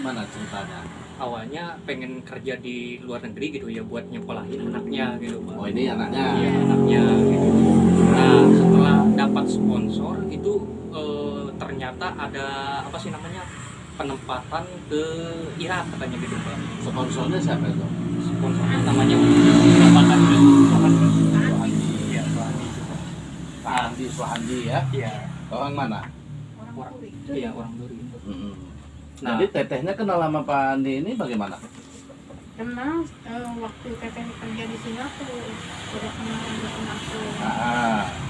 gimana ceritanya? Awalnya pengen kerja di luar negeri gitu ya, buat nyekolahin anaknya gitu Pak. Oh ini anaknya. Iya, anaknya gitu. Nah setelah dapat sponsor itu ternyata ada apa sih namanya, penempatan ke Irak katanya gitu Pak. Sponsornya siapa itu? Sponsornya namanya Sohandi. Iya, Sohandi itu Pak. Sohandi ya? Iya. Orang mana? Orang, iya orang Duri. Mm-mm. Nah, Jadi tetehnya kenal sama Pak Andi ini bagaimana? Kenal waktu teteh kerja di Singapura, udah kenal di Singapura.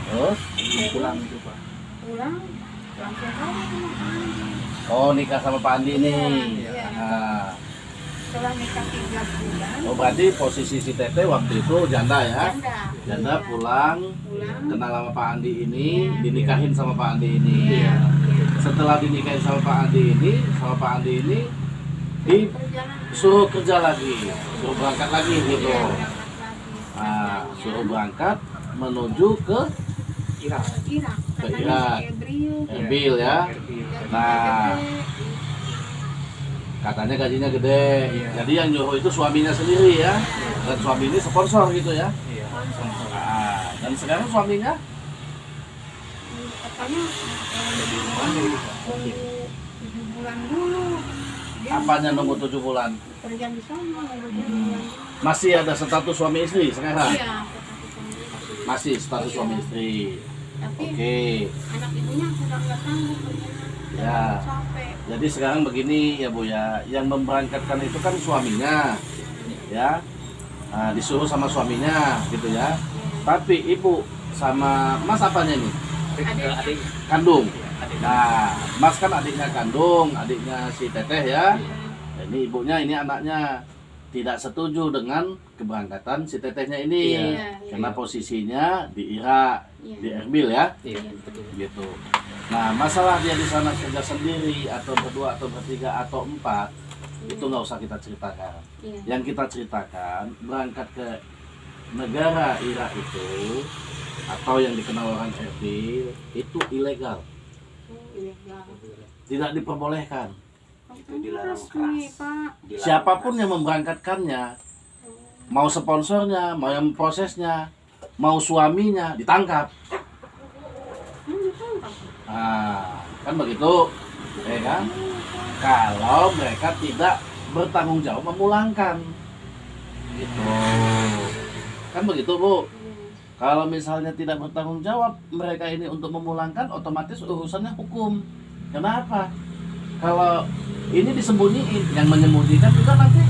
Terus pulang itu Pak. Pulang langsung kawin sama Andi. oh nikah sama Pak Andi ini. Iya. Ah. Setelah nikah 3 bulan, Oh berarti posisi si teteh waktu itu janda ya? Janda Iya. pulang, Pulang. kenal sama Pak Andi ini, Iya. dinikahin sama Pak Andi ini. Iya. Setelah dinikahin sama Pak Andi ini, Perjalanan. disuruh kerja lagi, suruh berangkat lagi gitu. Iya, berangkat lagi. Ah, suruh berangkat menuju ke Irak. Irak. Ke Katanya Irak. si Ebril. Erbil ya. Erbil. Nah. Katanya gajinya gede. Iya. Jadi yang nyuruh itu suaminya sendiri ya. Dan suami ini sponsor gitu ya. Iya. Ah, dan sekarang suaminya Katanya lebih Mana gitu Pak? nunggu 7 bulan dulu. Dia apanya nunggu 7 bulan? kerja di sana nunggu 7 bulan. Masih ada status suami istri sekarang? Iya. Masih status suami istri. Tapi Oke. anak ibunya sudah nggak sanggup kerja. Ya. Capek. Jadi sekarang begini ya Bu ya, yang memberangkatkan itu kan suaminya, ya, nah, disuruh sama suaminya gitu ya. Tapi ibu sama mas apanya ini? Adik. Kandung. Adik. Nah, mas kan adiknya kandung, adiknya si teteh ya. Ini ibunya, ini anaknya tidak setuju dengan keberangkatan si tetehnya ini, Iya. karena posisinya di Irak, Iya. di Erbil ya. Iya, betul. Gitu. Nah, masalah dia di sana kerja sendiri atau berdua atau bertiga atau 4 itu nggak usah kita ceritakan. Iya. Yang kita ceritakan berangkat ke negara Irak itu atau yang dikenal orang Erbil itu ilegal, Ilegal. tidak diperbolehkan. Dilarang resmi, Pak. Siapapun yang memberangkatkannya, mau sponsornya, mau yang prosesnya, mau suaminya ditangkap. Ditangkap. Nah, kan begitu, ya kan? Kalau mereka tidak bertanggung jawab memulangkan, gitu. Kan begitu Bu. Kalau misalnya tidak bertanggung jawab mereka ini untuk memulangkan, otomatis urusannya hukum. Kenapa? Kalau ini disembunyiin, yang menyembunyikan juga nanti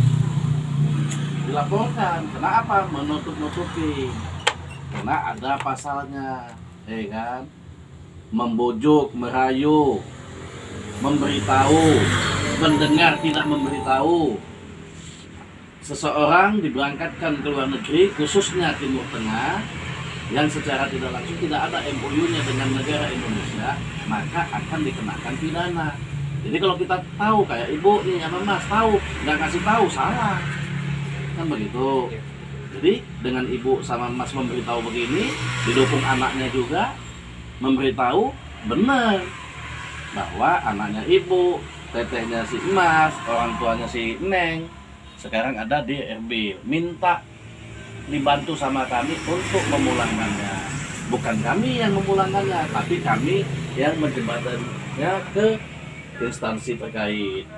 dilaporkan. Kenapa? Menutup-nutupi. Karena ada pasalnya, ya kan? Membujuk, merayu, memberitahu, mendengar tidak memberitahu. Seseorang diberangkatkan ke luar negeri, khususnya Timur Tengah, yang secara tidak langsung tidak ada MOU-nya dengan negara Indonesia, maka akan dikenakan pidana. Jadi kalau kita tahu, kayak ibu nih sama mas tahu, nggak kasih tahu, salah. Kan begitu. Jadi dengan ibu sama mas memberitahu begini, didukung anaknya juga, memberitahu benar bahwa anaknya ibu, tetehnya si emas, orang tuanya si neng sekarang ada di Erbil, minta dibantu sama kami untuk memulangkannya. Bukan kami yang memulangkannya, tapi kami yang menjembatannya ke instansi terkait,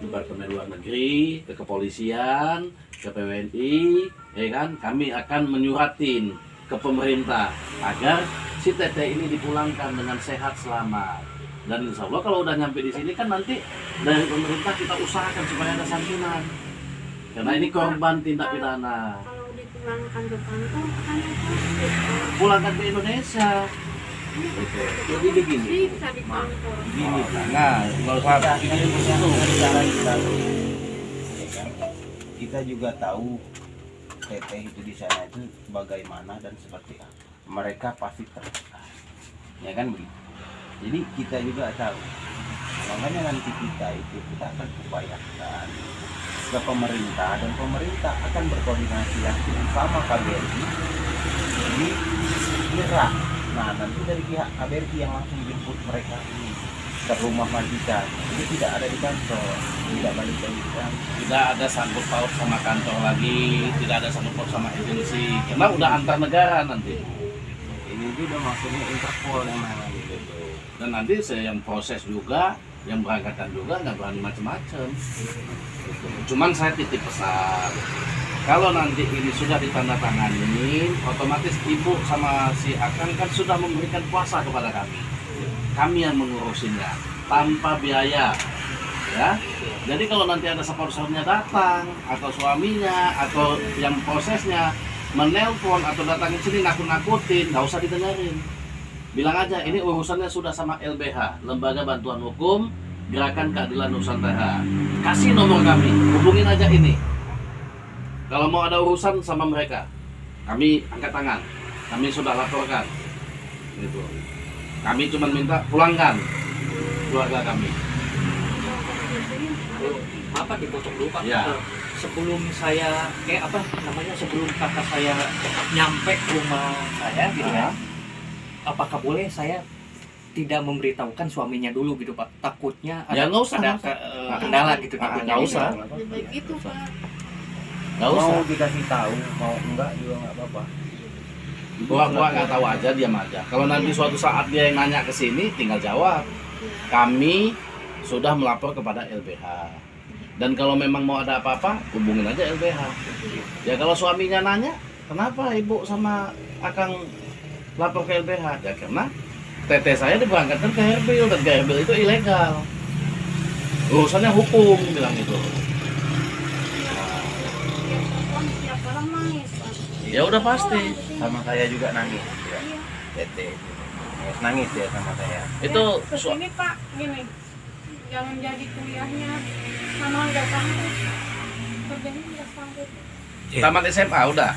Departemen Luar Negeri, ke kepolisian, ke PWNI, ya kan? Kami akan menyuratin ke pemerintah agar si teteh ini dipulangkan dengan sehat selamat. Dan insya Allah kalau udah nyampe di sini kan nanti dari pemerintah kita usahakan supaya ada santunan. Karena ini korban tindak pidana. Kalau dipulangkan ke kantor, akan sakit. Pulangkan ke Indonesia. Jadi begini, Bisa di kantor. gini Nah, nggak usah pikirin ke situ. cara kita, ya kan? Kita juga tahu teteh itu di sana itu bagaimana dan seperti apa. Mereka pasti tertekan, ya kan begitu. Jadi kita juga tahu. Makanya nanti kita akan upayakan ke pemerintah dan pemerintah akan berkoordinasi langsung sama KBRI di Irak. Nah nanti dari pihak KBRI yang langsung jemput mereka ini ke rumah majikan itu tidak ada di kantor, tidak balik lagi ke kantor. Tidak ada sangkut paut sama kantor lagi, tidak ada sangkut paut sama agensi, karena udah antar negara nanti. Ini juga maksudnya Interpol yang menangani gitu. Dan nanti saya yang proses juga, yang berangkatkan juga nggak berani macam-macam. Gitu. Cuman saya titip pesan, kalau nanti ini sudah ditandatangani, otomatis ibu sama si Akang kan sudah memberikan kuasa kepada kami. Kami yang mengurusinnya tanpa biaya, ya. Jadi kalau nanti ada sponsornya datang, atau suaminya, atau yang prosesnya menelpon atau datang ke sini nakut-nakutin, nggak usah didengerin. Bilang aja ini urusannya sudah sama LBH, Lembaga Bantuan Hukum Gerakan Keadilan Nusantara. Kasih nomor kami, hubungin aja ini. Kalau mau ada urusan sama mereka, kami angkat tangan. Kami sudah laporkan. Gitu. Kami cuma minta pulangkan keluarga kami. Apa dipotong dulu Pak? Ya. Sebelum saya sebelum kakak saya nyampe ke rumah saya gitu ya. Apakah boleh saya tidak memberitahukan suaminya dulu gitu Pak? Takutnya Ya, nggak usah, ada nggak kendala gitu takutnya. nggak usah. Lebih baik itu Pak. Nggak usah. Mau dikasih tahu, mau enggak juga nggak apa-apa. Gua nggak tahu aja, diam aja. Kalau nanti suatu saat dia yang nanya ke sini, tinggal jawab. Kami sudah melapor kepada LBH. Dan kalau memang mau ada apa-apa, hubungin aja LBH. Ya kalau suaminya nanya, kenapa ibu sama Akang lapor ke LBH? Ya karena teteh saya diberangkatkan ke Herbil, dan ke Herbil itu ilegal. Urusannya hukum, bilang itu. Tiap orang nangis Pak. Ya udah pasti. Sama saya juga nangis ya. Tete nangis ya sama saya. Itu Ya, kesini Pak, gini, jangan jadi kuliahnya sama nggak sanggup, kerjanya nggak sanggup. tamat SMA udah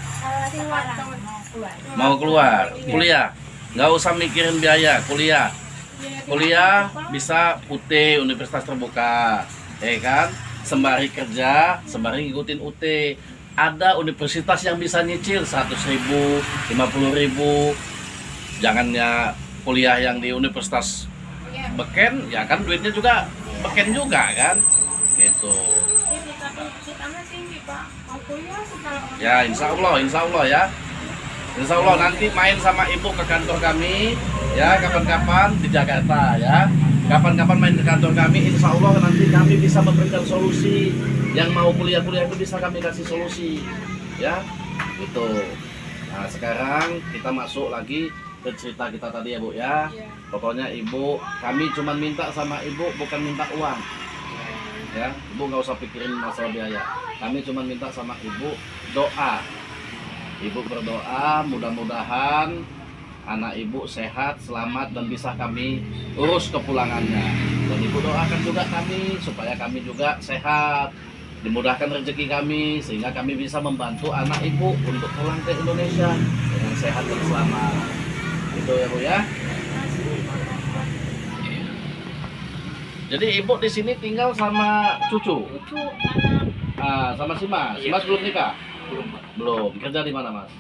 Keluar, mau keluar kuliah, nggak usah mikirin biaya kuliah. Kuliah bisa UT, Universitas Terbuka, ya kan? Sembari kerja, sembari ngikutin UT. Ada universitas yang bisa nyicil 100.000, 50.000. Jangannya kuliah yang di universitas beken, ya kan duitnya juga beken juga kan, gitu. Kita tinggi Pak, mau kuliah sekarang. Ya insya Allah ya. Insya Allah nanti main sama ibu ke kantor kami, ya kapan-kapan di Jakarta ya. Kapan-kapan main ke kantor kami, insya Allah nanti kami bisa memberikan solusi. Yang mau kuliah-kuliah itu bisa kami kasih solusi, ya. Itu. Nah sekarang kita masuk lagi ke cerita kita tadi ya Bu ya. Pokoknya ibu, kami cuma minta sama ibu bukan minta uang. Ya, ibu nggak usah pikirin masalah biaya. Kami cuma minta sama ibu doa. Ibu berdoa, mudah-mudahan anak ibu sehat, selamat dan bisa kami urus kepulangannya. Dan ibu doakan juga kami supaya kami juga sehat, dimudahkan rezeki kami sehingga kami bisa membantu anak ibu untuk pulang ke Indonesia dengan sehat dan selamat. Itu ya Bu ya. Jadi ibu di sini tinggal sama cucu. Itu anak Sama si Mas. Si Iya. Mas belum nikah? Belum Pak. Belum. Kerja di mana Mas?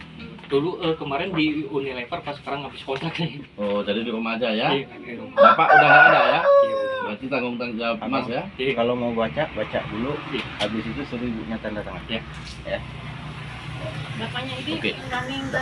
Dulu kemarin di Unilever pas sekarang habis kontrak nih. Oh, jadi di rumah aja ya. Iya, di rumah. Bapak udah nggak ada ya? Iya, udah. Berarti tanggung jawab Mas ya. Iya. Kalau mau baca dulu, Iya. habis itu suruh ibunya tanda tangan. Ya. Ya. bapaknya ini Oke. udah meninggal.